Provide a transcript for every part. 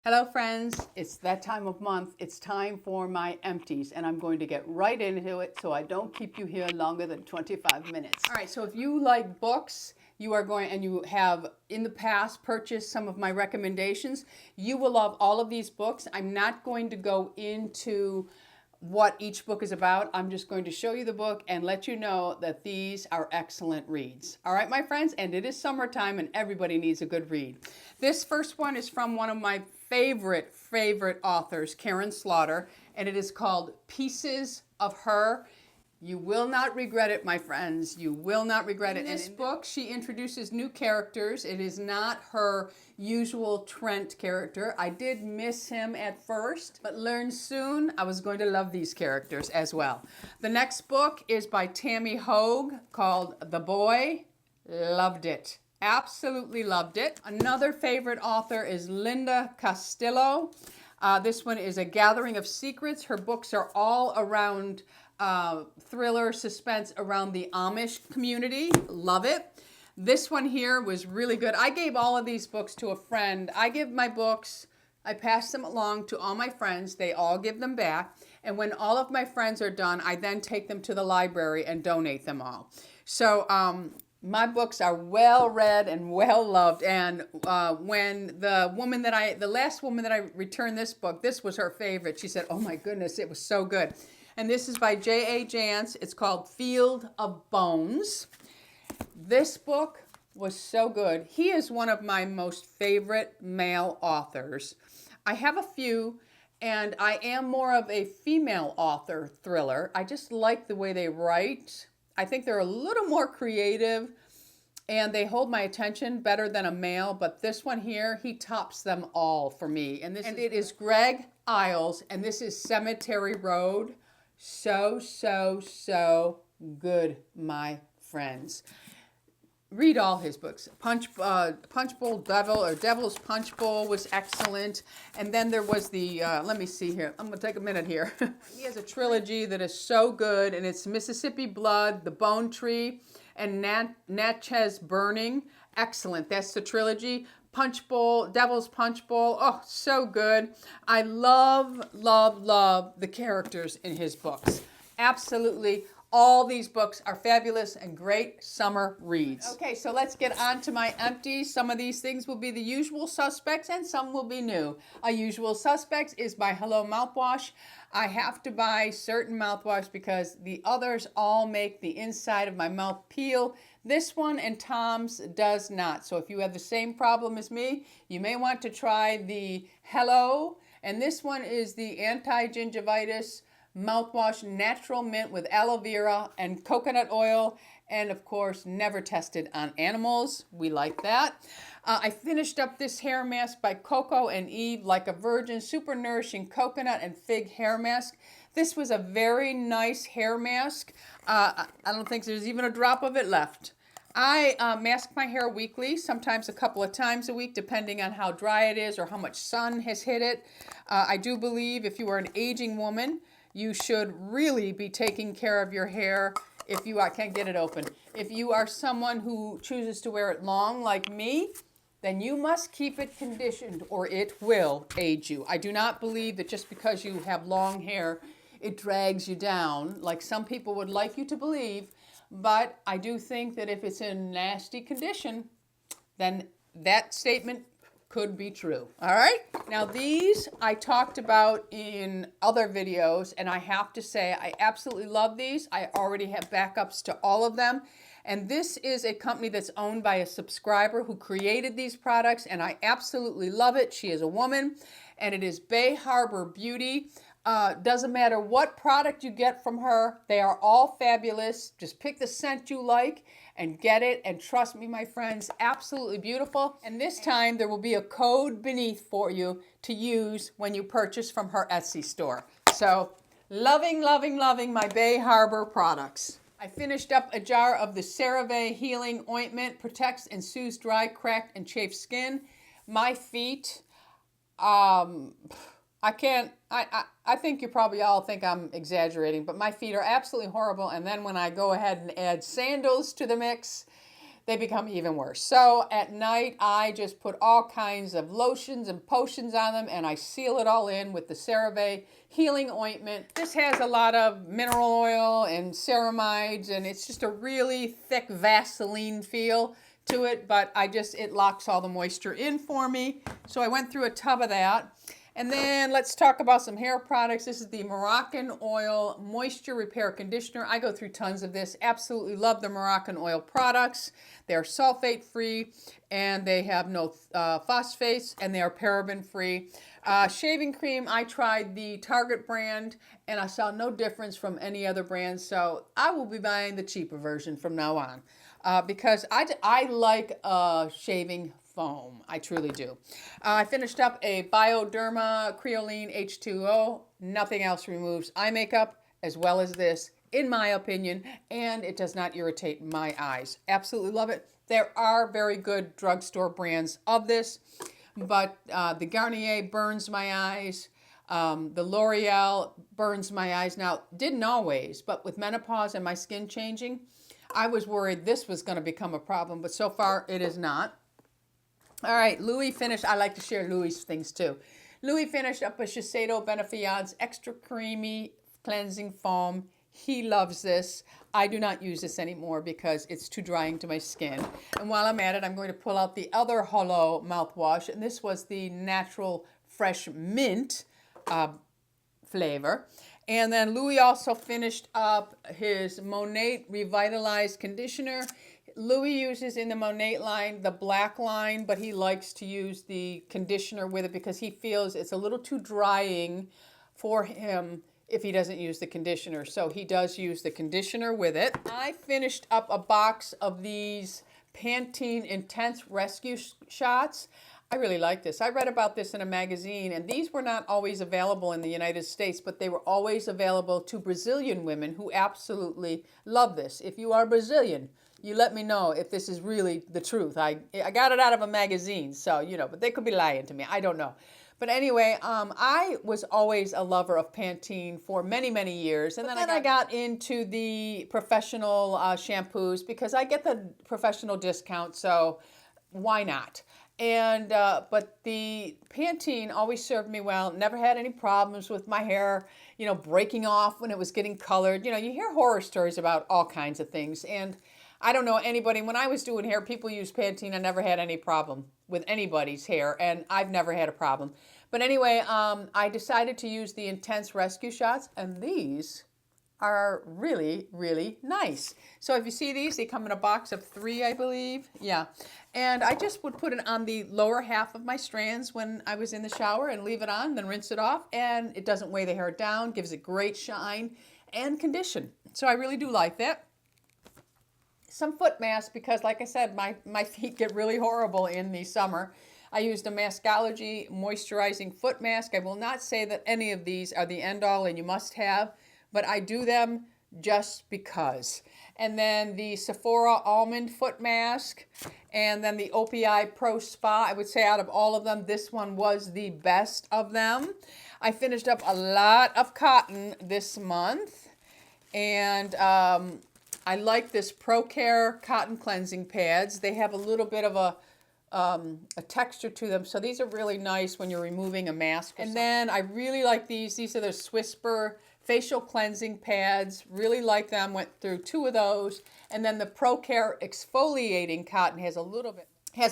Hello friends, it's that time of month. It's time for my empties and I'm going to get right into it so I don't keep you here longer than 25 minutes. All right, so if you like books, you are going and you have in the past purchased some of my recommendations, you will love all of these books. I'm not going to go into what each book is about. I'm just going to show you the book and let you know that these are excellent reads. All right, my friends, and it is summertime and everybody needs a good read. This first one is from one of my favorite authors, Karin Slaughter, and it is called Pieces of Her. You will not regret it, my friends. You will not regret it. In this book, she introduces new characters. It is not her usual Trent character. I did miss him at first, but learned soon I was going to love these characters as well. The next book is by Tami Hoag called The Boy. Loved it. Absolutely loved it. Another favorite author is Linda Castillo. This one is a gathering of secrets. Her books are all around thriller, suspense around the Amish community. Love it. This one here was really good. I gave all of these books to a friend. I give my books, I pass them along to all my friends. They all give them back. And when all of my friends are done, I then take them to the library and donate them all. So my books are well read and well loved. And when the last woman that I returned this book, this was her favorite. She said, "Oh my goodness, it was so good." And this is by J.A. Jance. It's called Field of Bones. This book was so good. He is one of my most favorite male authors. I have a few, and I am more of a female author thriller. I just like the way they write. I think they're a little more creative, and they hold my attention better than a male, but this one here, he tops them all for me. And it is Greg Iles, and this is Cemetery Road. So good, my friends. Read all his books. Punch Bowl Devil, or Devil's Punch Bowl was excellent. And then there was the, let me see here. I'm going to take a minute here. He has a trilogy that is so good, and it's Mississippi Blood, The Bone Tree, and Natchez Burning. Excellent. That's the trilogy. Punch Bowl, Devil's Punch Bowl. Oh, so good. I love the characters in his books. Absolutely. All these books are fabulous and great summer reads. Okay, so let's get on to my empties. Some of these things will be the usual suspects and some will be new. A usual suspects is my Hello mouthwash. I have to buy certain mouthwash because the others all make the inside of my mouth peel. This one and Tom's does not. So if you have the same problem as me, you may want to try the Hello. And this one is the anti-gingivitis mouthwash, natural mint with aloe vera and coconut oil, and of course never tested on animals. We like that. I finished up this hair mask by Coco and Eve, Like a Virgin, super nourishing coconut and fig hair mask. This was a very nice hair mask. I don't think there's even a drop of it left. I mask my hair weekly, sometimes a couple of times a week, depending on how dry it is or how much sun has hit it. I do believe if you are an aging woman, you should really be taking care of your hair. If you I can't get it open. If you are someone who chooses to wear it long like me, then you must keep it conditioned or it will age you. I do not believe that just because you have long hair, it drags you down like some people would like you to believe. But I do think that if it's in nasty condition, then that statement could be true. All right. Now these I talked about in other videos, and I have to say I absolutely love these. I already have backups to all of them. And this is a company that's owned by a subscriber who created these products, and I absolutely love it. She is a woman, and it is Bay Harbor Beauty. Doesn't matter what product you get from her, they are all fabulous. Just pick the scent you like and get it, and trust me, my friends, absolutely beautiful. And this time there will be a code beneath for you to use when you purchase from her Etsy store. So loving my Bay Harbor products. I finished up a jar of the Cerave Healing Ointment. Protects and soothes dry, cracked, and chafed skin. My feet, I think you probably all think I'm exaggerating, but my feet are absolutely horrible. And then when I go ahead and add sandals to the mix, they become even worse. So at night, I just put all kinds of lotions and potions on them, and I seal it all in with the Cerave Healing Ointment. This has a lot of mineral oil and ceramides, and it's just a really thick Vaseline feel to it, but it locks all the moisture in for me. So I went through a tub of that. And then let's talk about some hair products. This is the Moroccan Oil Moisture Repair Conditioner. I go through tons of this. Absolutely love the Moroccan oil products. They're sulfate free and they have no phosphates, and they are paraben free. Shaving cream, I tried the Target brand and I saw no difference from any other brand. So I will be buying the cheaper version from now on because I like shaving foam. I truly do. I finished up a Bioderma Creoline H2O. Nothing else removes eye makeup as well as this, in my opinion, and it does not irritate my eyes. Absolutely love it. There are very good drugstore brands of this, but the Garnier burns my eyes. The L'Oreal burns my eyes. Now, didn't always, but with menopause and my skin changing, I was worried this was going to become a problem, but so far it is not. All right, Louis finished. I like to share Louis' things too. Louis finished up a Shiseido Benefiance Extra Creamy Cleansing Foam. He loves this. I do not use this anymore because it's too drying to my skin. And while I'm at it, I'm going to pull out the other Hello mouthwash, and this was the Natural Fresh Mint flavor. And then Louis also finished up his Monat Revitalized Conditioner. Louis uses in the Monat line the black line, but he likes to use the conditioner with it because he feels it's a little too drying for him if he doesn't use the conditioner. So he does use the conditioner with it. I finished up a box of these Pantene Intense Rescue Shots. I really like this. I read about this in a magazine, and these were not always available in the United States, but they were always available to Brazilian women who absolutely love this. If you are Brazilian, you let me know if this is really the truth. I got it out of a magazine, so, but they could be lying to me. I don't know. But anyway, I was always a lover of Pantene for many, many years. And then I got into the professional shampoos because I get the professional discount, so why not? And but the Pantene always served me well. Never had any problems with my hair, breaking off when it was getting colored. You hear horror stories about all kinds of things. And I don't know anybody. When I was doing hair, people used Pantene. I never had any problem with anybody's hair, and I've never had a problem. But anyway, I decided to use the Intense Rescue Shots, and these are really, really nice. So if you see these, they come in a box of 3, I believe. Yeah. And I just would put it on the lower half of my strands when I was in the shower and leave it on, then rinse it off. And it doesn't weigh the hair down, gives it great shine and condition. So I really do like that. Some foot masks because, like I said, my feet get really horrible in the summer. I used a Maskology moisturizing foot mask. I will not say that any of these are the end-all and you must have, but I do them just because. And then the Sephora Almond Foot Mask, and then the OPI Pro Spa. I would say out of all of them, this one was the best of them. I finished up a lot of cotton this month, and I like this ProCare cotton cleansing pads. They have a little bit of a texture to them, so these are really nice when you're removing a mask. And then I really like these. These are the Swisper facial cleansing pads. Really like them. Went through 2 of those. And then the ProCare exfoliating cotton has a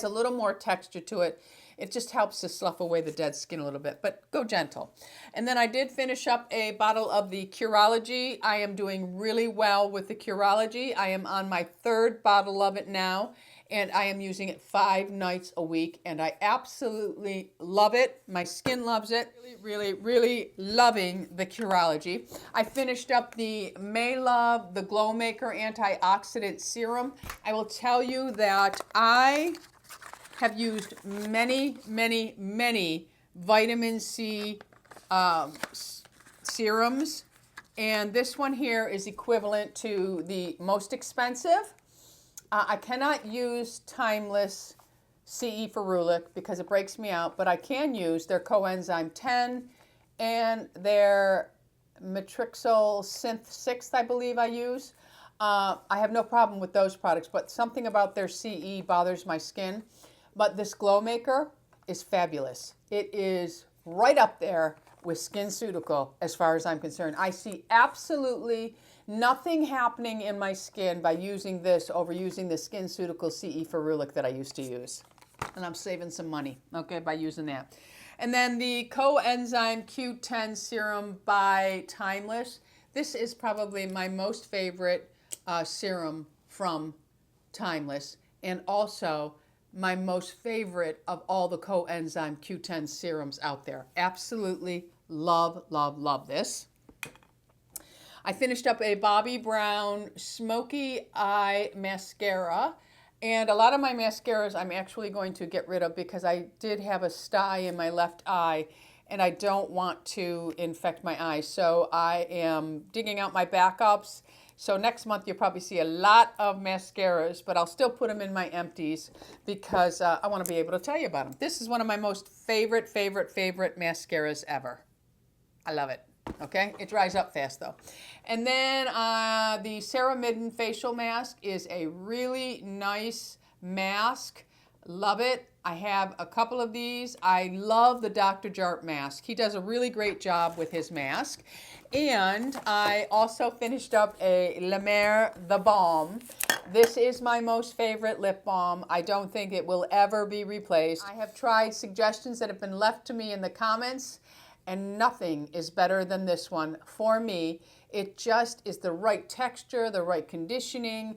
little more texture to it. It just helps to slough away the dead skin a little bit, but go gentle. And then I did finish up a bottle of the CUROLOGY. I am doing really well with the CUROLOGY. I am on my 3rd bottle of it now, and I am using it 5 nights a week, and I absolutely love it. My skin loves it. Really, really, really loving the CUROLOGY. I finished up the MAELOVE The Glow Maker Antioxidant Serum. I will tell you that I have used many, many, many vitamin C serums, and this one here is equivalent to the most expensive. I cannot use Timeless CE Ferulic because it breaks me out, but I can use their Coenzyme 10 and their Matrixyl Synth 6, I believe I use. I have no problem with those products, but something about their CE bothers my skin. But this Glow Maker is fabulous. It is right up there with SkinCeutical as far as I'm concerned. I see absolutely nothing happening in my skin by using this over using the SkinCeutical CE Ferulic that I used to use. And I'm saving some money, okay, by using that. And then the Coenzyme Q10 Serum by Timeless. This is probably my most favorite serum from Timeless, and also my most favorite of all the Coenzyme Q10 serums out there. Absolutely love, love, love this. I finished up a Bobbi Brown Smoky Eye Mascara. And a lot of my mascaras I'm actually going to get rid of because I did have a sty in my left eye and I don't want to infect my eye. So I am digging out my backups. So next month you'll probably see a lot of mascaras, but I'll still put them in my empties because I want to be able to tell you about them. This is one of my most favorite mascaras ever. I love it. Okay, it dries up fast though. And then the Ceramidin facial mask is a really nice mask. Love it. I have a couple of these. I love the Dr. Jart mask. He does a really great job with his mask. And I also finished up a La Mer The Balm. This is my most favorite lip balm. I don't think it will ever be replaced. I have tried suggestions that have been left to me in the comments, and nothing is better than this one for me. It just is the right texture, the right conditioning.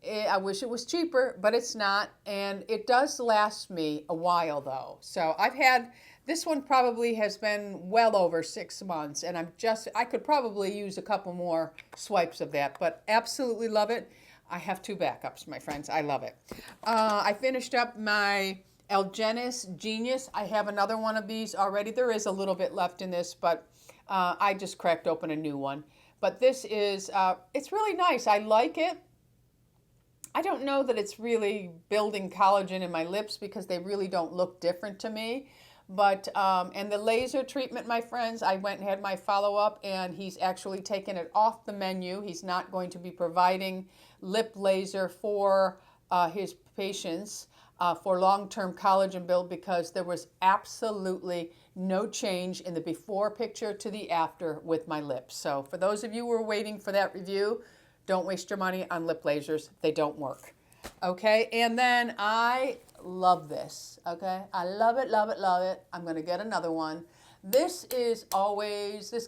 I wish it was cheaper, but it's not. And it does last me a while though. So I've had, this one probably has been well over 6 months, and I could probably use a couple more swipes of that, but absolutely love it. I have 2 backups, my friends. I love it. I finished up my Ageless Genius. I have another one of these already. There is a little bit left in this, but I just cracked open a new one. But this is, it's really nice. I like it. I don't know that it's really building collagen in my lips because they really don't look different to me. But, and the laser treatment, my friends, I went and had my follow-up, and he's actually taken it off the menu. He's not going to be providing lip laser for his patients for long-term collagen build because there was absolutely no change in the before picture to the after with my lips. So for those of you who are waiting for that review, don't waste your money on lip lasers. They don't work. Okay, and then I love this. Okay, I love it, love it, love it. I'm going to get another one. This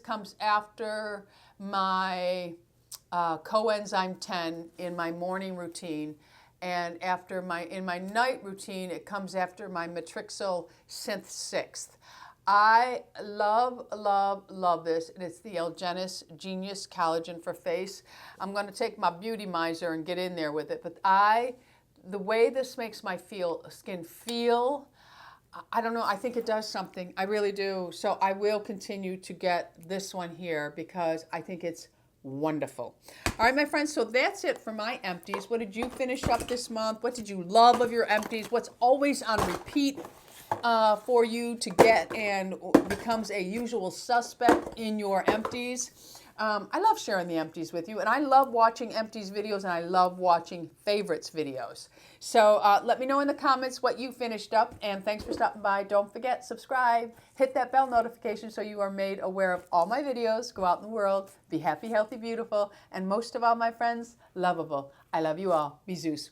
comes after my Coenzyme 10 in my morning routine. And in my night routine, it comes after my Matrixyl Synth 6th. I love, love, love this, and it's the Ageless Genius Collagen for Face. I'm going to take my Beauty Miser and get in there with it, but the way this makes my skin feel, I don't know, I think it does something. I really do. So I will continue to get this one here because I think it's wonderful. All right, my friends, so that's it for my empties. What did you finish up this month? What did you love of your empties? What's always on repeat for you to get and becomes a usual suspect in your empties? I love sharing the empties with you, and I love watching empties videos, and I love watching favorites videos. So let me know in the comments what you finished up, and thanks for stopping by. Don't forget, subscribe, hit that bell notification so you are made aware of all my videos. Go out in the world, be happy, healthy, beautiful, and most of all, my friends, lovable. I love you all. Bisous.